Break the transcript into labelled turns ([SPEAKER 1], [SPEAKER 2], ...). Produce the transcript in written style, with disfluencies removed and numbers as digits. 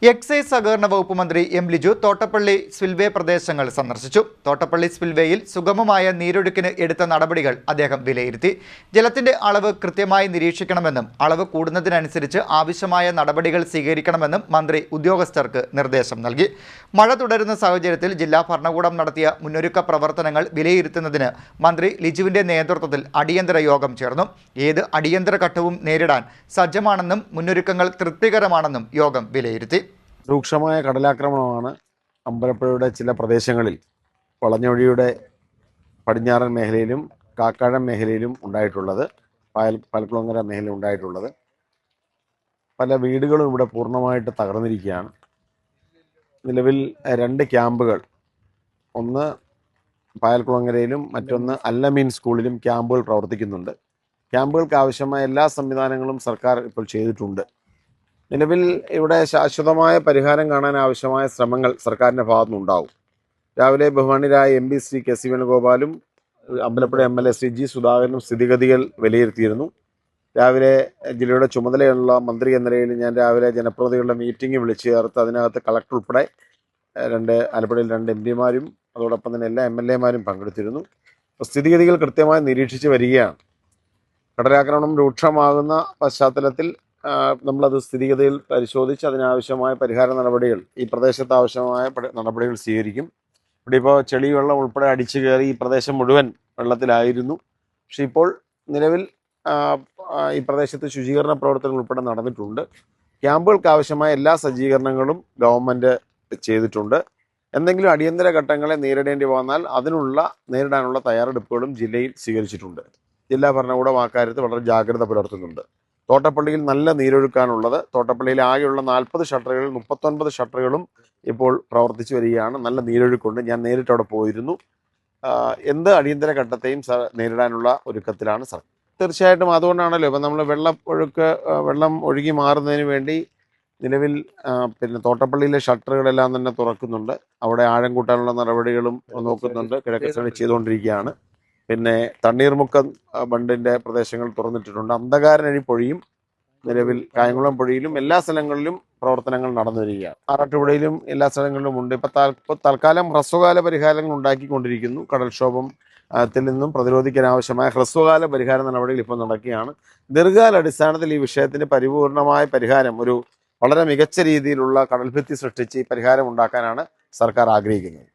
[SPEAKER 1] Excise സഹകരണ വകുപ്പ് മന്ത്രി എം ലിജു തോട്ടപ്പള്ളി സ്പിൽവേ പ്രദേശങ്ങൾ സന്ദർശിച്ചു. തോട്ടപ്പള്ളി സ്പിൽവേയിൽ സുഗമമായ നീരൊഴുക്കിന് എടുത്ത നടപടികൾ അദ്ദേഹം വിലയിരുത്തി. ജലത്തിന്റെ അളവ് കൃത്യമായി നിരീക്ഷിക്കണമെന്നും അളവ് കൂടുന്നതിനനുസരിച്ച് ആവശ്യമായ നടപടികൾ സ്വീകരിക്കണമെന്നും മന്ത്രി ഉദ്യോഗസ്ഥർക്ക് നിർദ്ദേശം നൽകി. മഴ തുടരുന്ന സാഹചര്യത്തിൽ ജില്ലാ ഭരണകൂടം നടത്തിയ മുന്നൊരുക്ക പ്രവർത്തനങ്ങൾ വിലയിരുത്തുന്നതിന് മന്ത്രി ലിജുവിന്റെ നേതൃത്വത്തിൽ അടിയന്തര യോഗം ചേർന്നു. ഏത് അടിയന്തര ഘട്ടവും നേരിടാൻ സജ്ജമാണെന്നും മുന്നൊരുക്കങ്ങൾ തൃപ്തികരമാണെന്നും യോഗം വിലയിരുത്തി.
[SPEAKER 2] രൂക്ഷമായ കടലാക്രമണമാണ് അമ്പലപ്പുഴയുടെ ചില പ്രദേശങ്ങളിൽ വളഞ്ഞൊഴിയുടെ പടിഞ്ഞാറൻ മേഖലയിലും കാക്കാഴം മേഖലയിലും ഉണ്ടായിട്ടുള്ളത്, പാൽക്കുളങ്ങര മേഖലയിൽ ഉണ്ടായിട്ടുള്ളത്. പല വീടുകളും ഇവിടെ പൂർണ്ണമായിട്ട് തകർന്നിരിക്കുകയാണ്. നിലവിൽ 2 ക്യാമ്പുകൾ, ഒന്ന് പാൽക്കുളങ്ങരയിലും മറ്റൊന്ന് അല്ലമീൻ സ്കൂളിലും ക്യാമ്പുകൾ പ്രവർത്തിക്കുന്നുണ്ട്. ക്യാമ്പുകൾക്ക് ആവശ്യമായ എല്ലാ സംവിധാനങ്ങളും സർക്കാർ ഇപ്പോൾ ചെയ്തിട്ടുണ്ട്. നിലവിൽ ഇവിടെ ശാശ്വതമായ പരിഹാരം കാണാൻ ആവശ്യമായ ശ്രമങ്ങൾ സർക്കാരിൻ്റെ ഭാഗത്തുനിന്നുണ്ടാവും. രാവിലെ ബഹുമാന്യരായ MP ശ്രീ കെ സി വേണുഗോപാലും അമ്പലപ്പുഴ MLA ശ്രീ ജി സുധാകരനും സ്ഥിതിഗതികൾ വിലയിരുത്തിയിരുന്നു. രാവിലെ ജില്ലയുടെ ചുമതലയുള്ള മന്ത്രി എന്ന നിലയിൽ ഞാൻ രാവിലെ ജനപ്രതിനിധികളുടെ മീറ്റിംഗ് വിളിച്ചു ചേർത്ത് അതിനകത്ത് കളക്ടർ ഉൾപ്പെടെ ആലപ്പുഴയിൽ 2 MP മാരും അതോടൊപ്പം തന്നെ എല്ലാ MLA മാരും പങ്കെടുത്തിരുന്നു. സ്ഥിതിഗതികൾ കൃത്യമായി നിരീക്ഷിച്ച് വരികയാണ്. കടലാക്രമണം രൂക്ഷമാകുന്ന പശ്ചാത്തലത്തിൽ നമ്മളത് സ്ഥിതിഗതിയിൽ പരിശോധിച്ച് അതിനാവശ്യമായ പരിഹാര നടപടികൾ, ഈ പ്രദേശത്ത് ആവശ്യമായ നടപടികൾ സ്വീകരിക്കും. ഇവിടെ ഇപ്പോൾ ചെളിവെള്ളം ഉൾപ്പെടെ അടിച്ചു കയറി ഈ പ്രദേശം മുഴുവൻ വെള്ളത്തിലായിരുന്നു. പക്ഷെ ഇപ്പോൾ നിലവിൽ ഈ പ്രദേശത്ത് ശുചീകരണ പ്രവർത്തനങ്ങൾ ഉൾപ്പെടെ നടന്നിട്ടുണ്ട്. ക്യാമ്പുകൾക്ക് ആവശ്യമായ എല്ലാ സജ്ജീകരണങ്ങളും ഗവൺമെൻറ് ചെയ്തിട്ടുണ്ട്. എന്തെങ്കിലും അടിയന്തര ഘട്ടങ്ങളെ നേരിടേണ്ടി വന്നാൽ നേരിടാനുള്ള തയ്യാറെടുപ്പുകളും ജില്ലയിൽ സ്വീകരിച്ചിട്ടുണ്ട്. ജില്ലാ ഭരണകൂടം ആ കാര്യത്തിൽ വളരെ ജാഗ്രത പുലർത്തുന്നുണ്ട്. തോട്ടപ്പള്ളിയിൽ നല്ല നീരൊഴുക്കാണുള്ളത്. തോട്ടപ്പള്ളിയിൽ ആകെയുള്ള 40 ഷട്ടറുകളിൽ 39 ഷട്ടറുകളും ഇപ്പോൾ പ്രവർത്തിച്ചു വരികയാണ്. നല്ല നീരൊഴുക്കുണ്ട്. ഞാൻ നേരിട്ട് അവിടെ പോയിരുന്നു. എന്ത് അടിയന്തര ഘട്ടത്തെയും നേരിടാനുള്ള ഒരുക്കത്തിലാണ് സർക്കാർ. തീർച്ചയായിട്ടും അതുകൊണ്ടാണല്ലോ ഇപ്പം നമ്മൾ വെള്ളം ഒഴുകി മാറുന്നതിന് വേണ്ടി നിലവിൽ തോട്ടപ്പള്ളിയിലെ ഷട്ടറുകളെല്ലാം തന്നെ തുറക്കുന്നുണ്ട്. അവിടെ ആഴം കൂട്ടാനുള്ള നടപടികളും നോക്കുന്നുണ്ട്. കിഴക്കൻ ചെയ്തുകൊണ്ടിരിക്കുകയാണ്. പിന്നെ തണ്ണീർമുക്കം ബണ്ടിൻ്റെ പ്രദേശങ്ങൾ തുറന്നിട്ടിട്ടുണ്ട്. അന്ധകാരനഴി പൊഴിയും നിലവിൽ കായംകുളം പൊഴിയിലും എല്ലാ സ്ഥലങ്ങളിലും പ്രവർത്തനങ്ങൾ നടന്നു വരികയാണ്. ആറാട്ടുപുഴയിലും എല്ലാ സ്ഥലങ്ങളിലും ഉണ്ട്. ഇപ്പോൾ തൽക്കാലം ഹ്രസ്വകാല പരിഹാരങ്ങൾ ഉണ്ടാക്കിക്കൊണ്ടിരിക്കുന്നു. കടൽക്ഷോഭത്തിൽ നിന്നും പ്രതിരോധിക്കാൻ ആവശ്യമായ ഹ്രസ്വകാല പരിഹാര നടപടികൾ ഇപ്പോൾ നടക്കുകയാണ്. ദീർഘകാല അടിസ്ഥാനത്തിൽ ഈ വിഷയത്തിന് പരിപൂർണമായ പരിഹാരം, ഒരു വളരെ മികച്ച രീതിയിലുള്ള കടൽഭിത്തി സൃഷ്ടിച്ച് ഈ പരിഹാരം ഉണ്ടാക്കാനാണ് സർക്കാർ ആഗ്രഹിക്കുന്നത്.